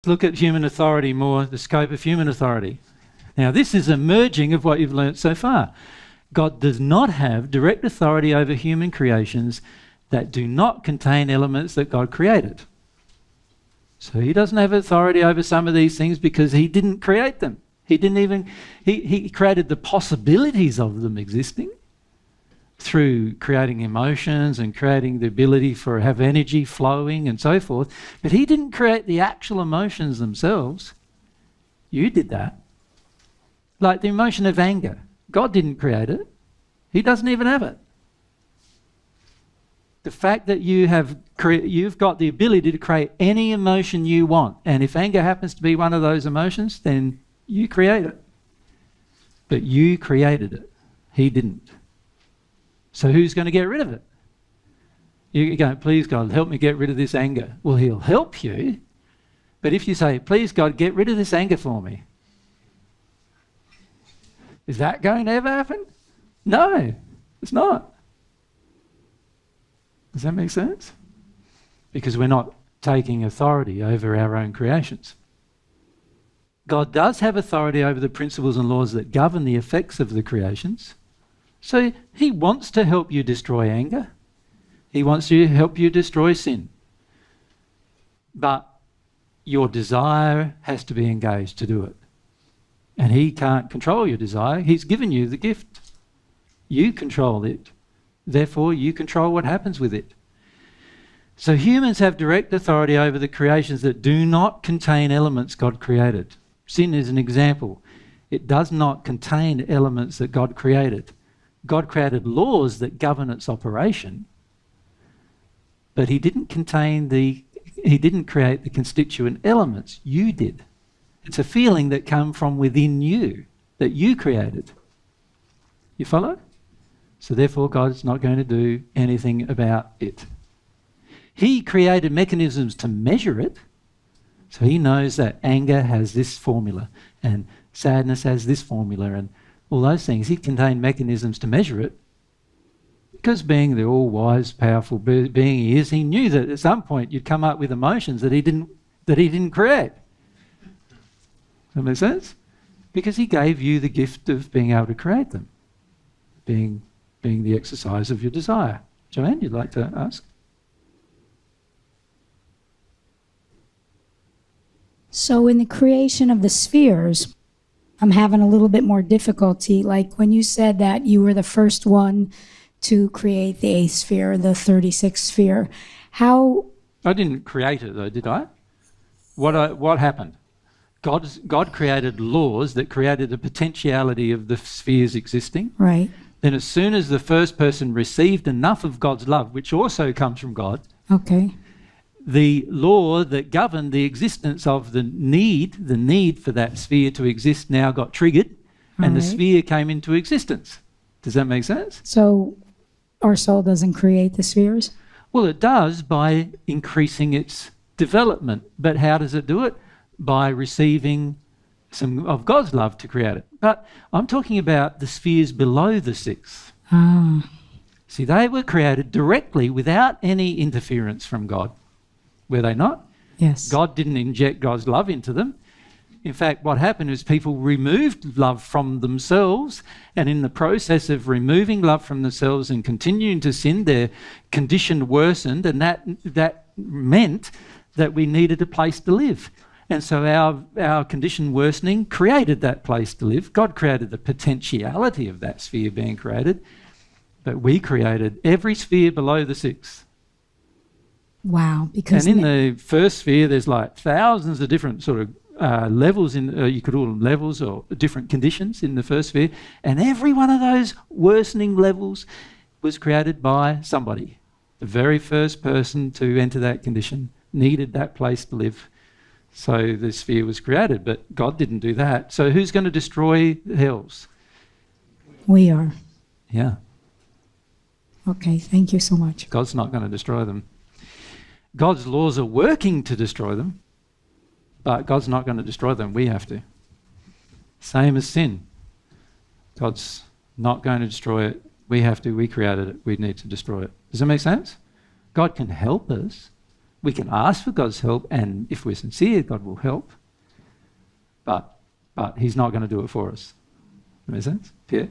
Look at human authority more, the scope of human authority. Now, this is a merging of what you've learnt so far. God does not have direct authority over human creations that do not contain elements that God created. So he doesn't have authority over some of these things because he didn't create them. He created the possibilities of them existing through creating emotions and creating the ability for have energy flowing and so forth. But he didn't create the actual emotions themselves. You did that. Like the emotion of anger. God didn't create it. He doesn't even have it. The fact that you've got the ability to create any emotion you want, and if anger happens to be one of those emotions, then you create it. But you created it. He didn't. So who's going to get rid of it? You go, please God, help me get rid of this anger. Well, he'll help you. But if you say, please God, get rid of this anger for me, is that going to ever happen? No, it's not. Does that make sense? Because we're not taking authority over our own creations. God does have authority over the principles and laws that govern the effects of the creations. So he wants to help you destroy anger. He wants to help you destroy sin. But your desire has to be engaged to do it. And he can't control your desire. He's given you the gift. You control it. Therefore, you control what happens with it. So humans have direct authority over the creations that do not contain elements God created. Sin is an example. It does not contain elements that God created. God created laws that govern its operation, but he didn't create the constituent elements. You did. It's a feeling that come from within you, that you created. You follow? So therefore, God's not going to do anything about it. He created mechanisms to measure it. So he knows that anger has this formula and sadness has this formula and all those things. He contained mechanisms to measure it. Because being the all-wise, powerful being he is, he knew that at some point you'd come up with emotions that he didn't create. Does that make sense? Because he gave you the gift of being able to create them, being the exercise of your desire. Joanne, you'd like to ask? So in the creation of the spheres, I'm having a little bit more difficulty. Like when you said that you were the first one to create the 8th sphere, the 36th sphere, how... I didn't create it though, did I? What happened? God created laws that created the potentiality of the spheres existing. Right. Then as soon as the first person received enough of God's love, which also comes from God, okay, the law that governed the existence of the need for that sphere to exist now got triggered, and the sphere came into existence. Does that make sense? So our soul doesn't create the spheres? Well, it does by increasing its development. But how does it do it? By receiving some of God's love to create it. But I'm talking about the spheres below the 6th. Ah. See, they were created directly without any interference from God. Were they not? Yes. God didn't inject God's love into them. In fact, what happened is people removed love from themselves, and in the process of removing love from themselves and continuing to sin, their condition worsened, and that meant that we needed a place to live. And so our condition worsening created that place to live. God created the potentiality of that sphere being created, but we created every sphere below the 6th. Wow. Because and in the first sphere, there's like thousands of different sort of levels you could call them levels or different conditions in the first sphere. And every one of those worsening levels was created by somebody. The very first person to enter that condition needed that place to live. So the sphere was created, but God didn't do that. So who's going to destroy the hells? We are. Yeah. Okay, thank you so much. God's not going to destroy them. God's laws are working to destroy them, but God's not going to destroy them. We have to. Same as sin. God's not going to destroy it. We have to. We created it. We need to destroy it. Does that make sense? God can help us, We can ask for God's help, and if we're sincere, God will help. But he's not going to do it for us. Does that make sense? Pierre?